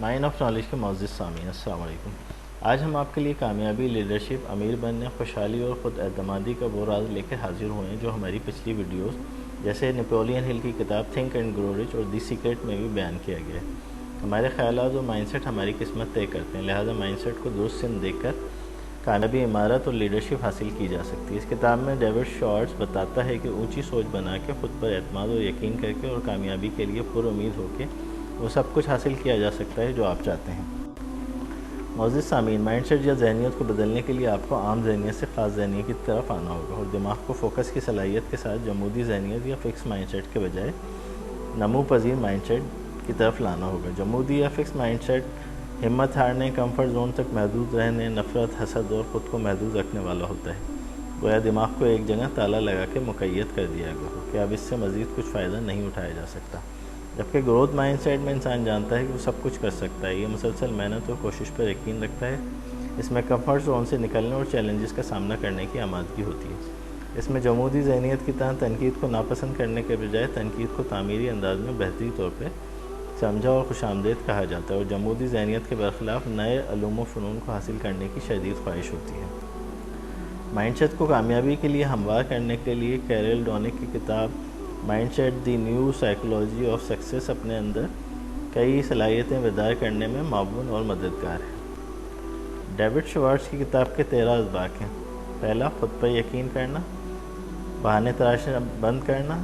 Mine of knowledge کے معزز سامعین، السلام علیکم۔ آج ہم آپ کے لیے کامیابی، لیڈرشپ، امیر بننے، خوشحالی اور خود اعتمادی کا وہ راز لے کے حاضر ہوئے ہیں جو ہماری پچھلی ویڈیوز جیسے نیپولین ہل کی کتاب تھنک اینڈ گرو رچ اور دی سیکرٹ میں بھی بیان کیا گیا ہے۔ ہمارے خیالات اور مائنڈ سیٹ ہماری قسمت طے کرتے ہیں، لہٰذا مائنڈ سیٹ کو درست سمت دیکھ کر کامیابی، عمارت اور لیڈرشپ حاصل کی جا سکتی ہے۔ اس کتاب میں ڈیوڈ شارٹس بتاتا ہے کہ اونچی سوچ بنا کے، خود پر اعتماد اور یقین کر کے اور کامیابی کے لیے پر امید ہو کے وہ سب کچھ حاصل کیا جا سکتا ہے جو آپ چاہتے ہیں۔ معزز سامعین، مائنڈ سیٹ یا ذہنیت کو بدلنے کے لیے آپ کو عام ذہنیت سے خاص ذہنیت کی طرف آنا ہوگا اور دماغ کو فوکس کی صلاحیت کے ساتھ جمودی ذہنیت یا فکس مائنڈ سیٹ کے بجائے نمو پذیر مائنڈ سیٹ کی طرف لانا ہوگا۔ جمودی یا فکس مائنڈ سیٹ ہمت ہارنے، کمفرٹ زون تک محدود رہنے، نفرت، حسد اور خود کو محدود رکھنے والا ہوتا ہے۔ گویا دماغ کو ایک جگہ تالا لگا کے مقید کر دیا گیا ہو کہ اب اس سے مزید کچھ فائدہ نہیں اٹھایا جا سکتا، جبکہ گروتھ مائنڈ سیٹ میں انسان جانتا ہے کہ وہ سب کچھ کر سکتا ہے۔ یہ مسلسل محنت اور کوشش پر یقین رکھتا ہے۔ اس میں کمفرٹ زون سے نکلنے اور چیلنجز کا سامنا کرنے کی آمادگی ہوتی ہے۔ اس میں جمودی ذہنیت کی طرح تنقید کو ناپسند کرنے کے بجائے تنقید کو تعمیری انداز میں بہتری طور پہ سمجھا اور خوش آمدید کہا جاتا ہے، اور جمودی ذہنیت کے برخلاف نئے علوم و فنون کو حاصل کرنے کی شدید خواہش ہوتی ہے۔ مائنڈ سیٹ کو کامیابی کے لیے ہموار کرنے کے لیے کیرل ڈونک کی کتاب mindset the new psychology of success اپنے اندر کئی صلاحیتیں بیدار کرنے میں معاون اور مددگار ہے۔ ڈیوڈ شارٹس کی کتاب کے 13 اسباق ہیں۔ پہلا، خود پر یقین کرنا، بہانے تراشنا بند کرنا۔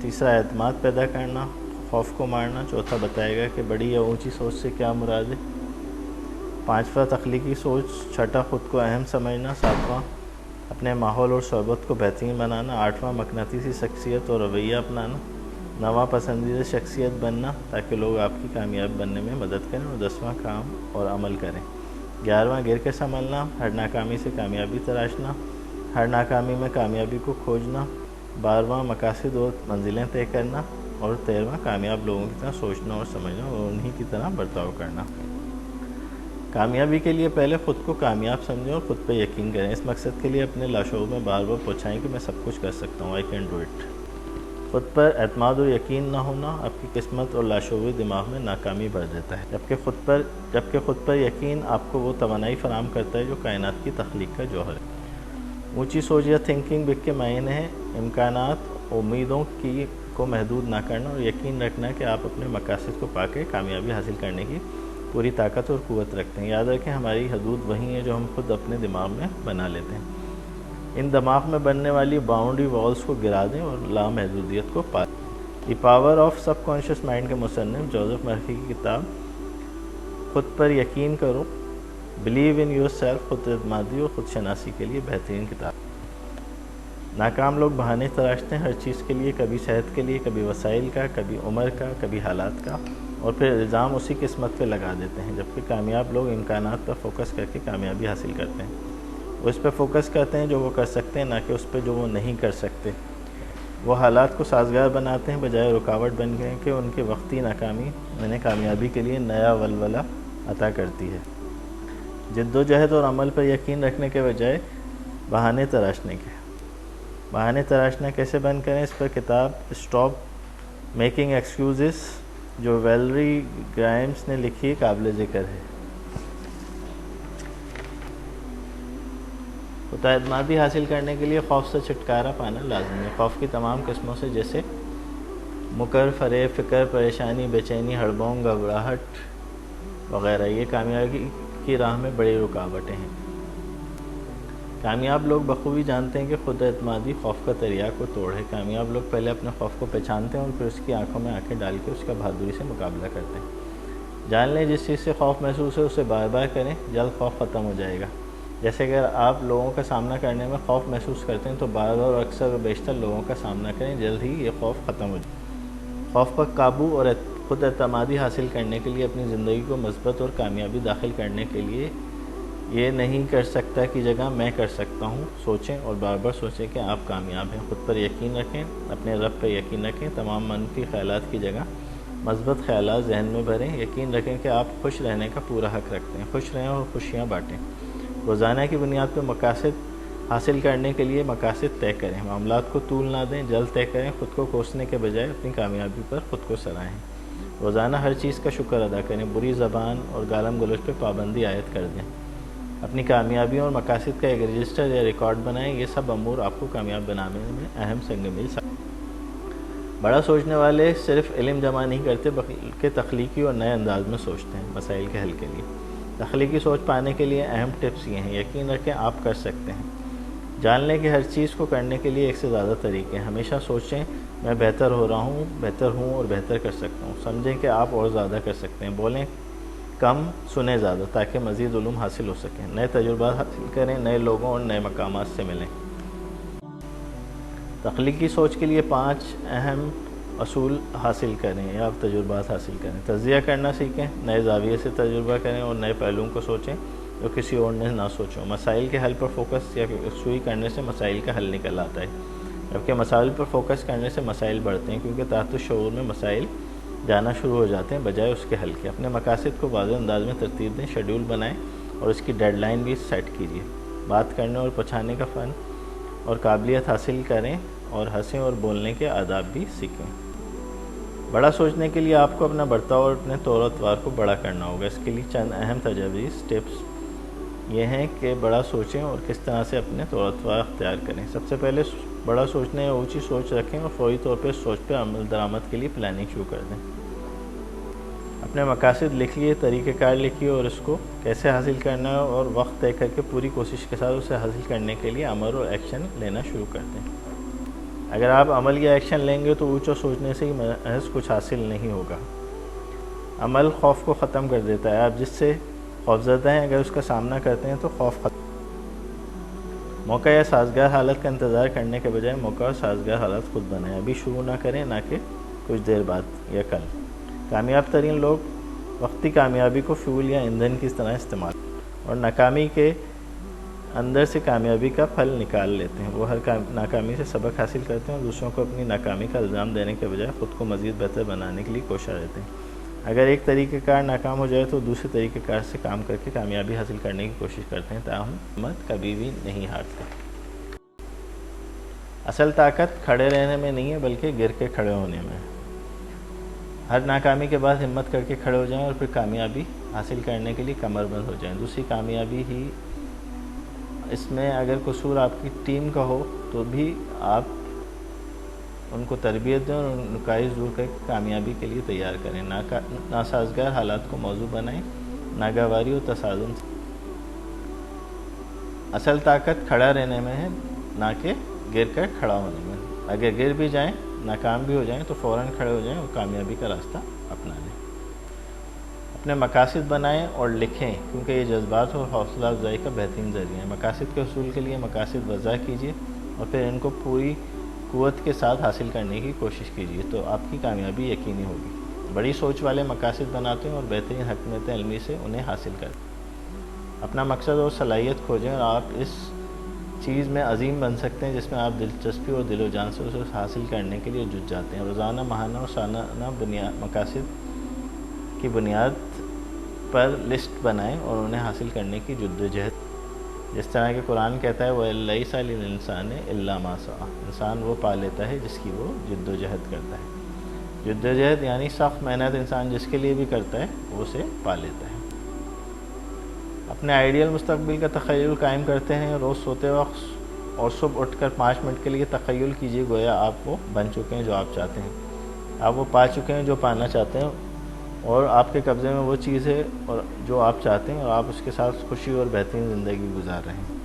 تیسرا، اعتماد پیدا کرنا، خوف کو مارنا۔ چوتھا، بتائے گا کہ بڑی یا اونچی سوچ سے کیا مراد ہے۔ پانچواں، تخلیقی سوچ۔ چھٹا، خود کو اہم سمجھنا۔ ساتواں، اپنے ماحول اور صحبت کو بہترین بنانا۔ آٹھواں، مقناطیسی شخصیت اور رویہ اپنانا۔ نواں، پسندیدہ شخصیت بننا تاکہ لوگ آپ کی کامیاب بننے میں مدد کریں۔ اور 10واں، کام اور عمل کریں۔ 11واں، گر کے سنبھلنا، ہر ناکامی سے کامیابی تراشنا، ہر ناکامی میں کامیابی کو کھوجنا۔ 12واں، مقاصد اور منزلیں طے کرنا۔ اور 13واں، کامیاب لوگوں کی طرح سوچنا اور سمجھنا اور انہی کی طرح برتاؤ کرنا۔ کامیابی کے لیے پہلے خود کو کامیاب سمجھیں اور خود پہ یقین کریں۔ اس مقصد کے لیے اپنے لاشعور میں بار بار پہنچائیں کہ میں سب کچھ کر سکتا ہوں، آئی کین ڈو اٹ۔ خود پر اعتماد اور یقین نہ ہونا آپ کی قسمت اور لاشعوری دماغ میں ناکامی بھر دیتا ہے، جبکہ خود پر یقین آپ کو وہ توانائی فراہم کرتا ہے جو کائنات کی تخلیق کا جوہر ہے۔ اونچی سوچ یا تھنکنگ بگ کے معنی ہیں امکانات، امیدوں کو محدود نہ کرنا اور یقین رکھنا کہ آپ اپنے مقاصد کو پا کے کامیابی حاصل کرنے کی پوری طاقت اور قوت رکھتے ہیں۔ یاد رکھیں، ہماری حدود وہی ہیں جو ہم خود اپنے دماغ میں بنا لیتے ہیں۔ ان دماغ میں بننے والی باؤنڈری والز کو گرا دیں اور لامحدودیت کو پا لیں۔ The power of sub conscious mind کے مصنف جوزف مرفی کی کتاب خود پر یقین کرو، بلیو ان یور سیلف، خود اعتمادی اور خود شناسی کے لیے بہترین کتاب۔ ناکام لوگ بہانے تراشتے ہیں ہر چیز کے لیے، کبھی صحت کے لیے، کبھی وسائل کا، کبھی عمر کا، کبھی حالات کا، اور پھر الزام اسی قسمت پہ لگا دیتے ہیں، جبکہ کامیاب لوگ امکانات پر فوکس کر کے کامیابی حاصل کرتے ہیں۔ وہ اس پہ فوکس کرتے ہیں جو وہ کر سکتے ہیں، نہ کہ اس پہ جو وہ نہیں کر سکتے۔ وہ حالات کو سازگار بناتے ہیں بجائے رکاوٹ بن گئے کہ ان کی وقتی ناکامی انہیں کامیابی کے لیے نیا ولولہ عطا کرتی ہے۔ جد و جہد اور عمل پر یقین رکھنے کے بجائے بہانے تراشنے کے۔ بہانے تراشنا کیسے بند کریں، اس پر کتاب اسٹاپ میکنگ ایکسکیوزز جو ویلری گرائمز نے لکھی قابل ذکر ہے۔ خود اعتمادی حاصل کرنے کے لیے خوف سے چھٹکارا پانا لازمی ہے۔ خوف کی تمام قسموں سے، جیسے مکر، فریب، فکر، پریشانی، بے چینی، ہڑبونگ، گھبراہٹ وغیرہ، یہ کامیابی کی راہ میں بڑی رکاوٹیں ہیں۔ کامیاب لوگ بخوبی جانتے ہیں کہ خود اعتمادی خوف کا تریاق کو توڑ ہے۔ کامیاب لوگ پہلے اپنے خوف کو پہچانتے ہیں اور پھر اس کی آنکھوں میں آنکھیں ڈال کے اس کا بہادری سے مقابلہ کرتے ہیں۔ جان لیں جس چیز سے خوف محسوس ہے اسے بار بار کریں، جلد خوف ختم ہو جائے گا۔ جیسے اگر آپ لوگوں کا سامنا کرنے میں خوف محسوس کرتے ہیں تو بار بار اور اکثر و بیشتر لوگوں کا سامنا کریں، جلد ہی یہ خوف ختم ہو جائے گا۔ خوف پر قابو اور خود اعتمادی حاصل کرنے کے لیے اپنی زندگی کو مثبت اور کامیابی داخل کرنے کے لیے یہ نہیں کر سکتا کی جگہ میں کر سکتا ہوں سوچیں، اور بار بار سوچیں کہ آپ کامیاب ہیں۔ خود پر یقین رکھیں، اپنے رب پر یقین رکھیں، تمام منفی خیالات کی جگہ مثبت خیالات ذہن میں بھریں۔ یقین رکھیں کہ آپ خوش رہنے کا پورا حق رکھتے ہیں، خوش رہیں اور خوشیاں بانٹیں۔ روزانہ کی بنیاد پر مقاصد حاصل کرنے کے لیے مقاصد طے کریں، معاملات کو طول نہ دیں، جلد طے کریں۔ خود کو کوسنے کے بجائے اپنی کامیابی پر خود کو سراہیں۔ روزانہ ہر چیز کا شکر ادا کریں، بری زبان اور گالم گلوچ پہ پابندی عائد کر دیں، اپنی کامیابیوں اور مقاصد کا ایک رجسٹر یا ریکارڈ بنائیں۔ یہ سب امور آپ کو کامیاب بنانے میں اہم سنگ میل ثابت۔ بڑا سوچنے والے صرف علم جمع نہیں کرتے بلکہ تخلیقی اور نئے انداز میں سوچتے ہیں۔ مسائل کے حل کے لیے تخلیقی سوچ پانے کے لیے اہم ٹپس یہ ہیں۔ یقین رکھیں آپ کر سکتے ہیں۔ جان لیں کہ ہر چیز کو کرنے کے لیے ایک سے زیادہ طریقے ہیں۔ ہمیشہ سوچیں میں بہتر ہوں اور بہتر کر سکتا ہوں۔ سمجھیں کہ آپ اور زیادہ کر سکتے ہیں۔ بولیں کم، سنیں زیادہ تاکہ مزید علوم حاصل ہو سکیں۔ نئے تجربات حاصل کریں، نئے لوگوں اور نئے مقامات سے ملیں۔ تخلیقی سوچ کے لیے 5 اہم اصول حاصل کریں یا تجربات حاصل کریں۔ تجزیہ کرنا سیکھیں، نئے زاویے سے تجربہ کریں اور نئے پہلوؤں کو سوچیں جو کسی اور نے نہ سوچو۔ مسائل کے حل پر فوکس یا یکسوئی کرنے سے مسائل کا حل نکل آتا ہے، جبکہ مسائل پر فوکس کرنے سے مسائل بڑھتے ہیں، کیونکہ تحت الشعور میں مسائل جانا شروع ہو جاتے ہیں بجائے اس کے حل کے۔ اپنے مقاصد کو واضح انداز میں ترتیب دیں، شیڈول بنائیں اور اس کی ڈیڈ لائن بھی سیٹ کیجیے۔ بات کرنے اور پہنچانے کا فن اور قابلیت حاصل کریں اور ہنسیں اور بولنے کے آداب بھی سیکھیں۔ بڑا سوچنے کے لیے آپ کو اپنا برتاؤ اور اپنے طور و اطوار کو بڑا کرنا ہوگا۔ اس کے لیے چند اہم تجاویز ٹپس یہ ہیں کہ بڑا سوچیں اور کس طرح سے اپنے طور و اطوار اختیار کریں۔ سب سے پہلے بڑا سوچنے یا اونچی سوچ رکھیں اور فوری طور پہ اس سوچ پہ عمل درآمد کے لیے پلاننگ شروع کر دیں۔ اپنے مقاصد لکھیے، طریقہ کار لکھیے اور اس کو کیسے حاصل کرنا ہے اور وقت طے کر کے پوری کوشش کے ساتھ اسے حاصل کرنے کے لیے عمل اور ایکشن لینا شروع کر دیں۔ اگر آپ عمل یا ایکشن لیں گے تو اونچا سوچنے سے ہی محض کچھ حاصل نہیں ہوگا۔ عمل خوف کو ختم کر دیتا ہے۔ آپ جس سے خوفزدہ ہیں اگر اس کا سامنا کرتے ہیں تو خوف ختم۔ موقع یا سازگار حالت کا انتظار کرنے کے بجائے موقع اور سازگار حالت خود بنائیں۔ ابھی شروع نہ کریں، نہ کہ کچھ دیر بعد یا کل۔ کامیاب ترین لوگ وقتی کامیابی کو فیول یا ایندھن کی طرح استعمال اور ناکامی کے اندر سے کامیابی کا پھل نکال لیتے ہیں۔ وہ ہر ناکامی سے سبق حاصل کرتے ہیں اور دوسروں کو اپنی ناکامی کا الزام دینے کے بجائے خود کو مزید بہتر بنانے کے لیے کوشاں رہتے ہیں۔ اگر ایک طریقہ کار ناکام ہو جائے تو دوسرے طریقہ کار سے کام کر کے کامیابی حاصل کرنے کی کوشش کرتے ہیں، تاہم ہمت کبھی بھی نہیں ہارتے۔ اصل طاقت کھڑے رہنے میں نہیں ہے بلکہ گر کے کھڑے ہونے میں۔ ہر ناکامی کے بعد ہمت کر کے کھڑے ہو جائیں اور پھر کامیابی حاصل کرنے کے لیے کمر بند ہو جائیں۔ دوسری کامیابی ہی اس میں اگر قصور آپ کی ٹیم کا ہو تو بھی آپ ان کو تربیت دیں اور ان نقائص دور کر کے کامیابی کے لیے تیار کریں۔ ناسازگار حالات کو موضوع بنائیں، ناگواری اور تصادم سے۔ اصل طاقت کھڑا رہنے میں ہے، نہ کہ گر کر کھڑا ہونے میں۔ اگر گر بھی جائیں، ناکام بھی ہو جائیں تو فوراً کھڑے ہو جائیں اور کامیابی کا راستہ اپنا لیں۔ اپنے مقاصد بنائیں اور لکھیں، کیونکہ یہ جذبات اور حوصلہ افزائی کا بہترین ذریعہ ہے۔ مقاصد کے حصول کے لیے مقاصد وضع کیجیے اور پھر ان کو پوری قوت کے ساتھ حاصل کرنے کی کوشش کیجیے تو آپ کی کامیابی یقینی ہوگی۔ بڑی سوچ والے مقاصد بناتے ہیں اور بہترین حکمت عملی سے انہیں حاصل کرتے ہیں۔ اپنا مقصد اور صلاحیت کھوجیں اور آپ اس چیز میں عظیم بن سکتے ہیں جس میں آپ دلچسپی اور دل و جان سے اسے حاصل کرنے کے لیے جٹ جاتے ہیں۔ روزانہ، ماہانہ اور سالانہ مقاصد کی بنیاد پر لسٹ بنائیں اور انہیں حاصل کرنے کی جدوجہد، جس طرح کہ قرآن کہتا ہے وَلَيْسَ لِلْإِنسَانِ إِلَّا مَا سَعَىٰ، انسان وہ پا لیتا ہے جس کی وہ جدوجہد کرتا ہے۔ جدوجہد یعنی سخت محنت انسان جس کے لیے بھی کرتا ہے وہ اسے پا لیتا ہے۔ اپنے آئیڈیل مستقبل کا تخیل قائم کرتے ہیں۔ روز سوتے وقت اور صبح اٹھ کر 5 منٹ کے لیے تخیل کیجیے گویا آپ وہ بن چکے ہیں جو آپ چاہتے ہیں، آپ وہ پا چکے ہیں جو پانا چاہتے ہیں اور آپ کے قبضے میں وہ چیز ہے اور جو آپ چاہتے ہیں اور آپ اس کے ساتھ خوشی اور بہترین زندگی گزار رہے ہیں۔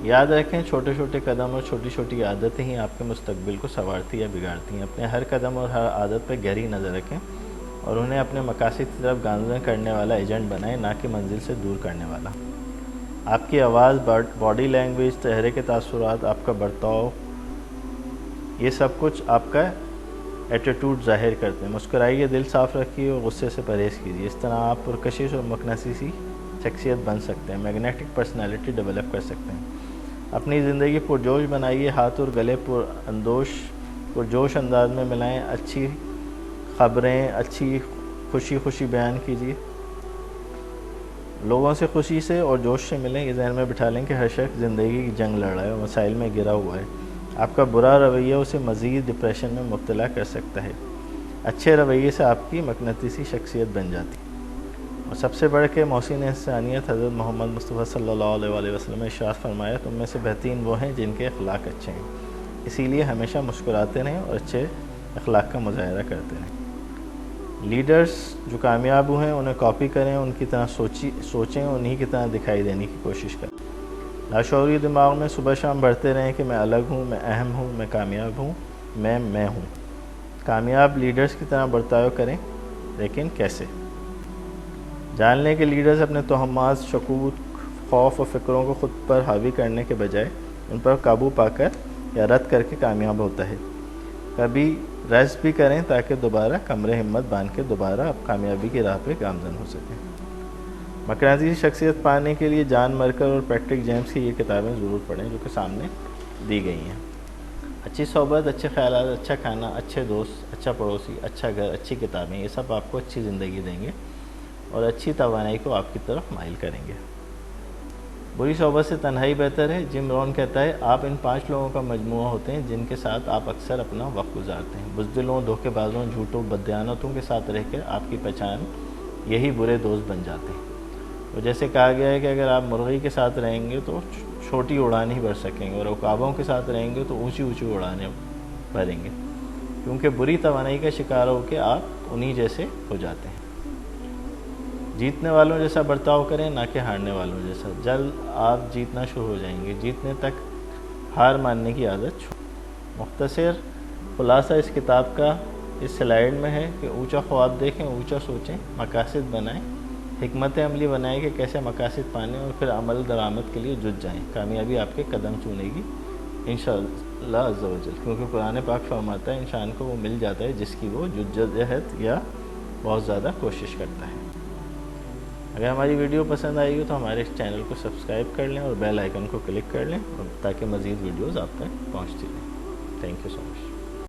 یاد رکھیں چھوٹے چھوٹے قدم اور چھوٹی چھوٹی عادتیں ہی آپ کے مستقبل کو سنوارتی یا بگاڑتی ہیں۔ اپنے ہر قدم اور ہر عادت پر گہری نظر رکھیں اور انہیں اپنے مقاصد کی طرف گامزن کرنے والا ایجنٹ بنائیں، نہ کہ منزل سے دور کرنے والا۔ آپ کی آواز، باڈی لینگویج، چہرے کے تاثرات، آپ کا برتاؤ، یہ سب کچھ آپ کا ایٹیٹیوڈ ظاہر کرتے ہیں۔ مسکرائیے، دل صاف رکھیے اور غصے سے پرہیز کیجیے۔ اس طرح آپ پرکشش اور مقناطیسی شخصیت بن سکتے ہیں، میگنیٹک پرسنالٹی ڈیولپ کر سکتے ہیں۔ اپنی زندگی پرجوش بنائیے، ہاتھ اور گلے پرجوش انداز میں ملائیں، اچھی خبریں، اچھی خوشی بیان کیجیے، لوگوں سے خوشی سے اور جوش سے ملیں۔ یہ ذہن میں بٹھا لیں کہ ہر شخص زندگی کی جنگ لڑ رہا ہے اور مسائل میں گرا ہوا ہے۔ آپ کا برا رویہ اسے مزید ڈپریشن میں مبتلا کر سکتا ہے۔ اچھے رویے سے آپ کی مقناطیسی شخصیت بن جاتی ہے۔ اور سب سے بڑھ کے محسن انسانیت حضرت محمد مصطفیٰ صلی اللہ علیہ وآلہ وسلم نے ارشاد فرمایا، تم میں سے بہترین وہ ہیں جن کے اخلاق اچھے ہیں، اسی لیے ہمیشہ مسکراتے رہیں اور اچھے اخلاق کا مظاہرہ کرتے رہیں۔ لیڈرز جو کامیاب ہوئے ہیں انہیں کاپی کریں، ان کی طرح سوچیں، انہی کی طرح دکھائی دینے کی کوشش کریں۔ لاشعوری دماغ میں صبح شام بڑھتے رہیں کہ میں الگ ہوں، میں اہم ہوں، میں کامیاب ہوں، میں ہوں۔ کامیاب لیڈرز کی طرح برتاؤ کریں، لیکن کیسے؟ جان لیں کہ لیڈرز اپنے توہمات، شکوک، خوف اور فکروں کو خود پر حاوی کرنے کے بجائے ان پر قابو پا کر یا رد کر کے کامیاب ہوتا ہے۔ کبھی ریسٹ بھی کریں تاکہ دوبارہ کمر ہمت باندھ کے دوبارہ آپ کامیابی کی راہ پہ گامزن ہو سکیں۔ مقناطیسی شخصیت پانے کے لیے جان مرکر اور پیٹرک جیمز کی یہ کتابیں ضرور پڑھیں جو کہ سامنے دی گئی ہیں۔ اچھی صحبت، اچھے خیالات، اچھا کھانا، اچھے دوست، اچھا پڑوسی، اچھا گھر، اچھی کتابیں، یہ سب آپ کو اچھی زندگی دیں گے اور اچھی توانائی کو آپ کی طرف مائل کریں گے۔ بری صحبت سے تنہائی بہتر ہے۔ جم رون کہتا ہے، آپ ان 5 لوگوں کا مجموعہ ہوتے ہیں جن کے ساتھ آپ اکثر اپنا وقت گزارتے ہیں۔ بزدلوں، دھوکے بازوں، جھوٹوں، بددیانتوں کے ساتھ رہ کر آپ کی پہچان یہی برے دوست بن جاتے ہیں۔ اور جیسے کہا گیا ہے کہ اگر آپ مرغی کے ساتھ رہیں گے تو چھوٹی اڑان ہی بھر سکیں گے، اور عقابوں کے ساتھ رہیں گے تو اونچی اونچی اڑانیں بھریں گے، کیونکہ بری توانائی کا شکار ہو کے آپ انہی جیسے ہو جاتے ہیں۔ جیتنے والوں جیسا برتاؤ کریں، نہ کہ ہارنے والوں جیسا۔ جلد آپ جیتنا شروع ہو جائیں گے، جیتنے تک ہار ماننے کی عادت چھوڑیں۔ مختصر خلاصہ اس کتاب کا اس سلائیڈ میں ہے کہ اونچا خواب دیکھیں، اونچا سوچیں، مقاصد بنائیں، حکمت عملی بنائیں کہ کیسے مقاصد پانے، اور پھر عمل درآمد کے لیے جٹ جائیں۔ کامیابی آپ کے قدم چومے گی انشاءاللہ عز و جل، کیونکہ قرآن پاک فرماتا ہے انسان کو وہ مل جاتا ہے جس کی وہ جدوجہد یا بہت زیادہ کوشش کرتا ہے۔ اگر ہماری ویڈیو پسند آئی ہو تو ہمارے چینل کو سبسکرائب کر لیں اور بیل آئیکن کو کلک کر لیں تاکہ مزید ویڈیوز آپ تک پہنچتی رہیں۔ Thank you so much.